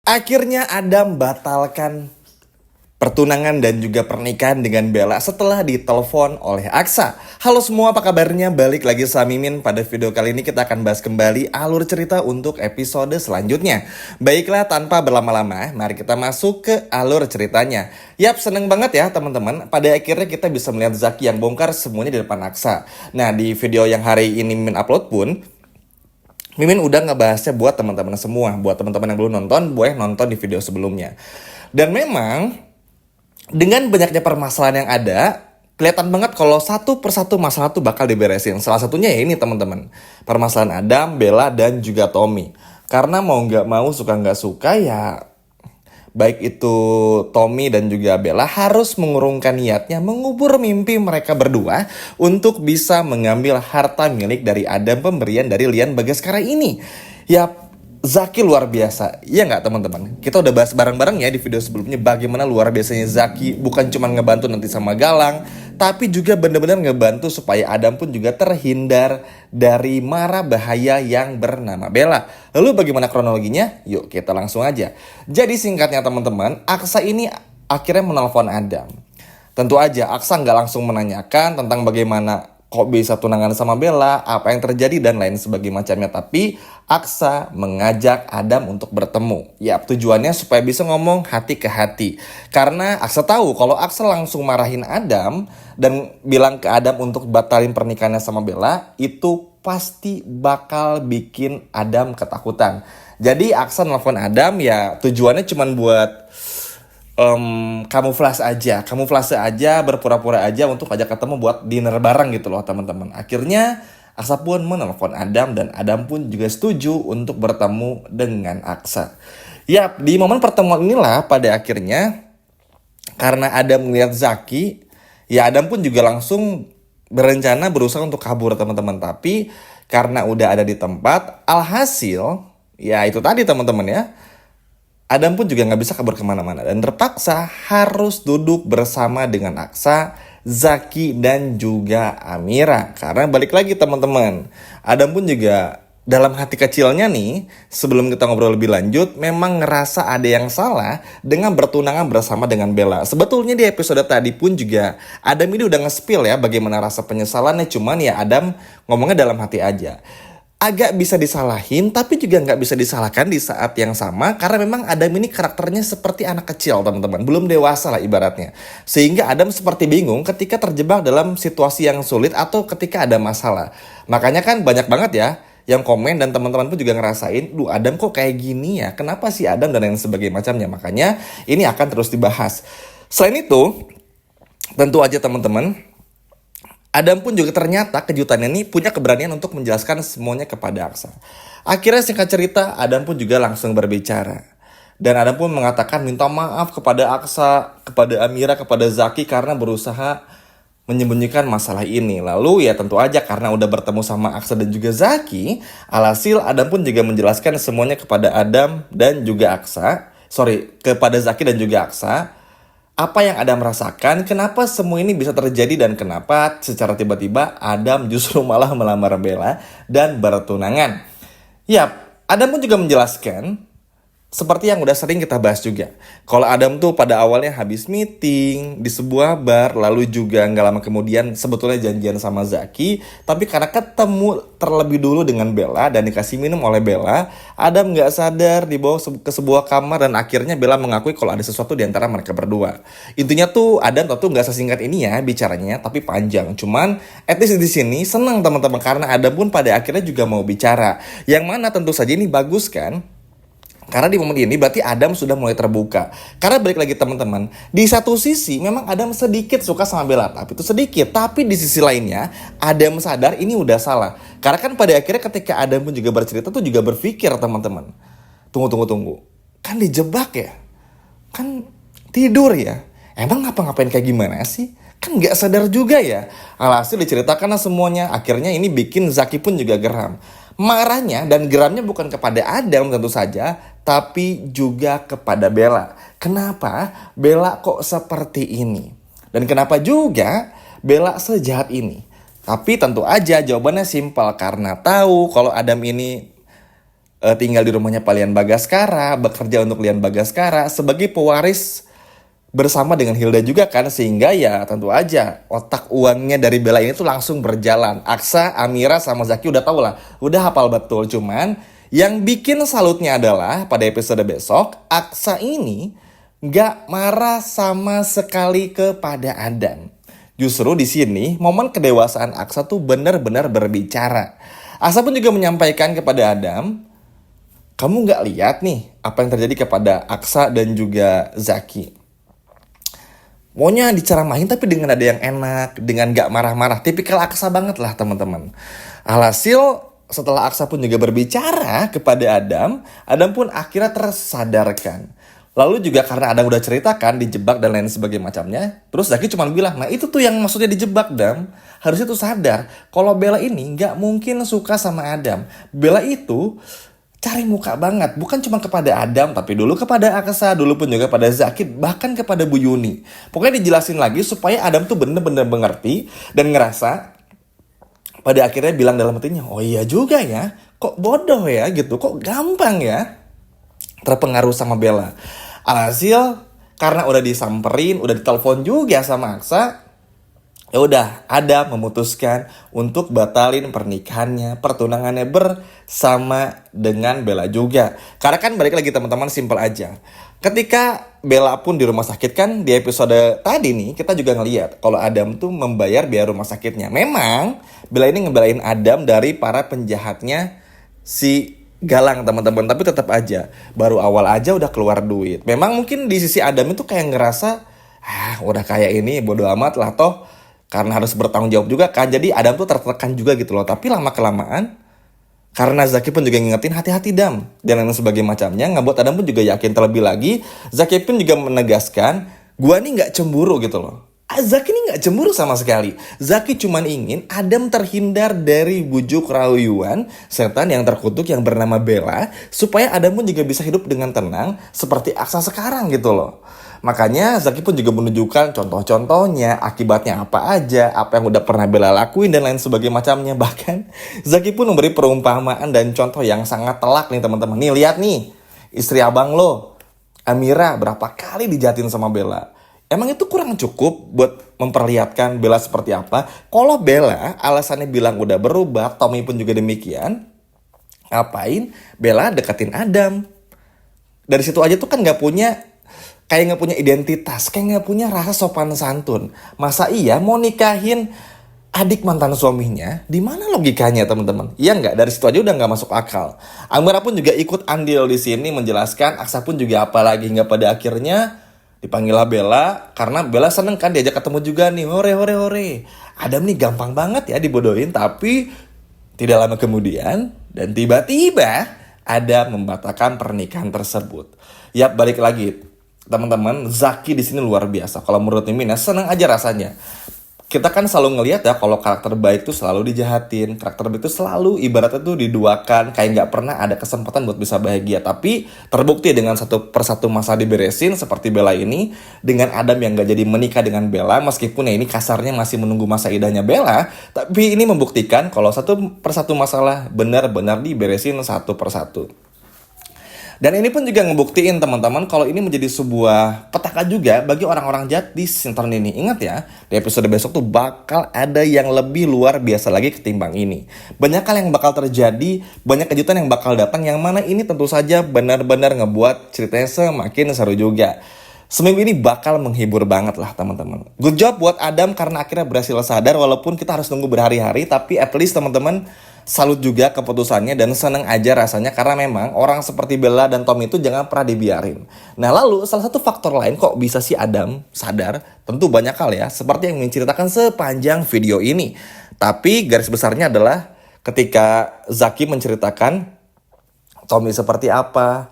Akhirnya Adam batalkan pertunangan dan juga pernikahan dengan Bella setelah ditelepon oleh Aksa. Halo semua, apa kabarnya? Balik lagi sama Mimin. Pada video kali ini kita akan bahas kembali alur cerita untuk episode selanjutnya. Baiklah, tanpa berlama-lama, mari kita masuk ke alur ceritanya. Yap, seneng banget ya teman-teman. Pada akhirnya kita bisa melihat Zaki yang bongkar semuanya di depan Aksa. Nah, di video yang hari ini Mimin upload pun, Mimin udah ngebahasnya buat teman-teman semua. Buat teman-teman yang belum nonton, boleh nonton di video sebelumnya. Dan memang dengan banyaknya permasalahan yang ada, kelihatan banget kalau satu persatu masalah tuh bakal diberesin. Salah satunya ya ini teman-teman, permasalahan Adam, Bella, dan juga Tommy. Karena mau nggak mau, suka nggak suka ya, baik itu Tommy dan juga Bella harus mengurungkan niatnya mengubur mimpi mereka berdua untuk bisa mengambil harta milik dari Adam, pemberian dari Lian Bagaskara ini. Ya, Zaki luar biasa, iya nggak teman-teman? Kita udah bahas bareng-bareng ya di video sebelumnya bagaimana luar biasanya Zaki bukan cuma ngebantu nanti sama Galang, tapi juga benar-benar ngebantu supaya Adam pun juga terhindar dari mara bahaya yang bernama Bella. Lalu bagaimana kronologinya? Yuk kita langsung aja. Jadi singkatnya teman-teman, Aksa ini akhirnya menelpon Adam. Tentu aja Aksa nggak langsung menanyakan tentang bagaimana kok bisa tunangan sama Bella, apa yang terjadi dan lain sebagainya macamnya. Tapi Aksa mengajak Adam untuk bertemu. Ya, tujuannya supaya bisa ngomong hati ke hati. Karena Aksa tahu kalau Aksa langsung marahin Adam dan bilang ke Adam untuk batalin pernikahannya sama Bella, itu pasti bakal bikin Adam ketakutan. Jadi Aksa nelfon Adam ya tujuannya cuma buat kamuflase aja, berpura-pura aja untuk ajak ketemu buat dinner bareng gitu loh teman-teman. Akhirnya Aksa pun menelpon Adam dan Adam pun juga setuju untuk bertemu dengan Aksa. Yap, di momen pertemuan inilah pada akhirnya karena Adam melihat Zaki, ya Adam pun juga langsung berencana berusaha untuk kabur teman-teman. Tapi karena udah ada di tempat, alhasil ya itu tadi teman-teman ya, Adam pun juga nggak bisa kabur kemana-mana dan terpaksa harus duduk bersama dengan Aksa, Zaki, dan juga Amira. Karena balik lagi teman-teman, Adam pun juga dalam hati kecilnya nih, sebelum kita ngobrol lebih lanjut, memang ngerasa ada yang salah dengan bertunangan bersama dengan Bella. Sebetulnya di episode tadi pun juga Adam ini udah nge-spill ya bagaimana rasa penyesalannya, cuman ya Adam ngomongnya dalam hati aja. Agak bisa disalahin tapi juga nggak bisa disalahkan di saat yang sama karena memang Adam ini karakternya seperti anak kecil teman-teman, belum dewasa lah ibaratnya, sehingga Adam seperti bingung ketika terjebak dalam situasi yang sulit atau ketika ada masalah. Makanya kan banyak banget ya yang komen dan teman-teman pun juga ngerasain, duh Adam kok kayak gini ya, kenapa sih Adam dan lain sebagainya macamnya. Makanya ini akan terus dibahas. Selain itu tentu aja teman-teman, Adam pun juga ternyata kejutannya ini punya keberanian untuk menjelaskan semuanya kepada Aksa. Akhirnya singkat cerita, Adam pun juga langsung berbicara. Dan Adam pun mengatakan minta maaf kepada Aksa, kepada Amira, kepada Zaki karena berusaha menyembunyikan masalah ini. Lalu ya tentu aja karena udah bertemu sama Aksa dan juga Zaki, alhasil Adam pun juga menjelaskan semuanya kepada Adam dan juga Aksa. Kepada Zaki dan juga Aksa. Apa yang Adam rasakan, kenapa semua ini bisa terjadi dan kenapa secara tiba-tiba Adam justru malah melamar Bella dan bertunangan. Yap, Adam pun juga menjelaskan seperti yang udah sering kita bahas juga. Kalau Adam tuh pada awalnya habis meeting di sebuah bar, lalu juga nggak lama kemudian sebetulnya janjian sama Zaki, tapi karena ketemu terlebih dulu dengan Bella dan dikasih minum oleh Bella, Adam nggak sadar dibawa ke sebuah kamar dan akhirnya Bella mengakui kalau ada sesuatu di antara mereka berdua. Intinya tuh Adam tentu nggak sesingkat ini ya bicaranya, tapi panjang. Cuman at least di sini senang teman-teman karena Adam pun pada akhirnya juga mau bicara. Yang mana tentu saja ini bagus kan? Karena di momen ini berarti Adam sudah mulai terbuka. Karena balik lagi teman-teman, di satu sisi memang Adam sedikit suka sama Bella, tapi itu sedikit. Tapi di sisi lainnya Adam sadar ini udah salah. Karena kan pada akhirnya ketika Adam pun juga bercerita tuh juga berpikir teman-teman, tunggu. Kan dijebak ya? Kan tidur ya? Emang ngapa-ngapain kayak gimana sih? Kan gak sadar juga ya. Alhasil diceritakan semuanya. Akhirnya ini bikin Zaki pun juga geram. Marahnya dan geramnya bukan kepada Adam tentu saja, tapi juga kepada Bella. Kenapa Bella kok seperti ini? Dan kenapa juga Bella sejahat ini? Tapi tentu aja jawabannya simpel, karena tahu kalau Adam ini tinggal di rumahnya Pak Lian Bagaskara, bekerja untuk Lian Bagaskara sebagai pewaris bersama dengan Hilda juga kan, sehingga ya tentu aja otak uangnya dari Bella ini tuh langsung berjalan. Aksa, Amira sama Zaki udah tau lah, udah hafal betul. Cuman yang bikin salutnya adalah pada episode besok Aksa ini nggak marah sama sekali kepada Adam. Justru di sini momen kedewasaan Aksa tuh benar-benar berbicara. Aksa pun juga menyampaikan kepada Adam, kamu nggak lihat nih apa yang terjadi kepada Aksa dan juga Zaki. Maunya diceramahin tapi dengan ada yang enak, dengan gak marah-marah. Tipikal Aksa banget lah teman-teman. Alhasil setelah Aksa pun juga berbicara kepada Adam, Adam pun akhirnya tersadarkan. Lalu juga karena Adam udah ceritakan dijebak dan lain sebagainya macamnya, terus Zaki cuma bilang, nah itu tuh yang maksudnya dijebak Dam. Harusnya tuh sadar kalau Bella ini gak mungkin suka sama Adam. Bella itu cari muka banget, bukan cuma kepada Adam, tapi dulu kepada Aksa, dulu pun juga pada Zaki, bahkan kepada Bu Yuni. Pokoknya dijelasin lagi supaya Adam tuh bener-bener mengerti dan ngerasa, pada akhirnya bilang dalam hatinya, oh iya juga ya, kok bodoh ya gitu, kok gampang ya terpengaruh sama Bella. Alhasil karena udah disamperin, udah ditelepon juga sama Aksa, ya udah Adam memutuskan untuk batalin pernikahannya, pertunangannya bersama dengan Bella juga. Karena kan balik lagi teman-teman, simpel aja. Ketika Bella pun di rumah sakit kan, di episode tadi nih kita juga ngeliat kalau Adam tuh membayar biaya rumah sakitnya. Memang Bella ini ngebelain Adam dari para penjahatnya si Galang teman-teman, tapi tetap aja baru awal aja udah keluar duit. Memang mungkin di sisi Adam itu kayak ngerasa udah kayak ini bodo amat lah toh, karena harus bertanggung jawab juga kan. Jadi Adam tuh tertekan juga gitu loh. Tapi lama kelamaan karena Zaki pun juga ngingetin hati-hati Dam dan lain sebagainya macamnya, ngebuat Adam pun juga yakin terlebih lagi. Zaki pun juga menegaskan, gua nih nggak cemburu gitu loh. Zaki ini gak cemburu sama sekali. Zaki cuma ingin Adam terhindar dari bujuk rayuan setan yang terkutuk yang bernama Bella, supaya Adam pun juga bisa hidup dengan tenang seperti Aksa sekarang gitu loh. Makanya Zaki pun juga menunjukkan contoh-contohnya, akibatnya apa aja, apa yang udah pernah Bella lakuin dan lain sebagainya macamnya. Bahkan Zaki pun memberi perumpamaan dan contoh yang sangat telak nih teman-teman. Nih lihat nih, istri abang lo, Amira, berapa kali dijahatin sama Bella. Emang itu kurang cukup buat memperlihatkan Bella seperti apa? Kalau Bella alasannya bilang udah berubah, Tommy pun juga demikian. Ngapain Bella deketin Adam? Dari situ aja tuh kan nggak punya identitas, kayak nggak punya rasa sopan santun. Masa iya mau nikahin adik mantan suaminya? Di mana logikanya teman-teman? Iya nggak? Dari situ aja udah nggak masuk akal. Amira pun juga ikut andil di sini menjelaskan. Aksa pun juga apalagi nggak, pada akhirnya dipanggillah Bella karena Bella seneng kan diajak ketemu juga nih. Hore. Adam nih gampang banget ya dibodohin, tapi tidak lama kemudian dan tiba-tiba Adam membatalkan pernikahan tersebut. Yap, balik lagi teman-teman, Zaki di sini luar biasa. Kalau menurut Mimin ya seneng aja rasanya. Kita kan selalu ngelihat ya kalau karakter baik tuh selalu dijahatin, karakter baik tuh selalu ibaratnya tuh diduakan, kayak nggak pernah ada kesempatan buat bisa bahagia. Tapi terbukti dengan satu persatu masa diberesin seperti Bella ini, dengan Adam yang nggak jadi menikah dengan Bella, meskipun ya ini kasarnya masih menunggu masa idahnya Bella, tapi ini membuktikan kalau satu persatu masalah benar-benar diberesin satu persatu. Dan ini pun juga ngebuktiin teman-teman kalau ini menjadi sebuah petaka juga bagi orang-orang jahat di sinetron ini. Ingat ya, di episode besok tuh bakal ada yang lebih luar biasa lagi ketimbang ini. Banyak hal yang bakal terjadi, banyak kejutan yang bakal datang, yang mana ini tentu saja benar-benar ngebuat ceritanya semakin seru juga. Seminggu ini bakal menghibur banget lah teman-teman. Good job buat Adam karena akhirnya berhasil sadar, walaupun kita harus nunggu berhari-hari, tapi at least teman-teman salut juga keputusannya dan seneng aja rasanya karena memang orang seperti Bella dan Tom itu jangan pernah dibiarin. Nah lalu salah satu faktor lain kok bisa si Adam sadar, tentu banyak hal ya, seperti yang menceritakan sepanjang video ini. Tapi garis besarnya adalah ketika Zaki menceritakan Tommy seperti apa,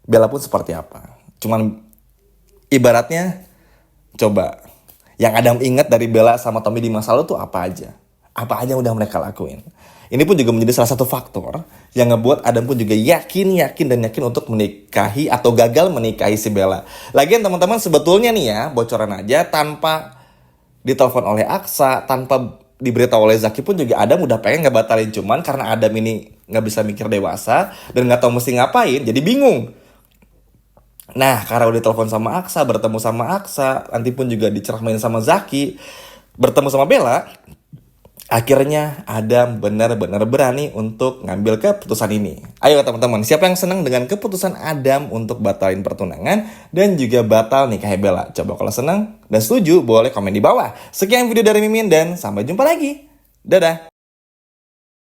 Bella pun seperti apa. Cuman ibaratnya coba yang Adam ingat dari Bella sama Tommy di masa lalu tuh apa aja? Apa aja yang udah mereka lakuin? Ini pun juga menjadi salah satu faktor yang ngebuat Adam pun juga yakin untuk menikahi atau gagal menikahi si Bella. Lagian teman-teman sebetulnya nih ya, bocoran aja tanpa ditelepon oleh Aksa, tanpa diberitahu oleh Zaki pun juga Adam udah pengen ngebatalin, cuman karena Adam ini nggak bisa mikir dewasa, dan nggak tahu mesti ngapain, jadi bingung. Nah, karena udah telepon sama Aksa, bertemu sama Aksa, nanti pun juga diceramain sama Zaki, bertemu sama Bella, akhirnya Adam benar-benar berani untuk ngambil keputusan ini. Ayo teman-teman, siapa yang senang dengan keputusan Adam untuk batalin pertunangan dan juga batal nikah Bella? Coba kalau senang dan setuju, boleh komen di bawah. Sekian video dari Mimin dan sampai jumpa lagi. Dadah!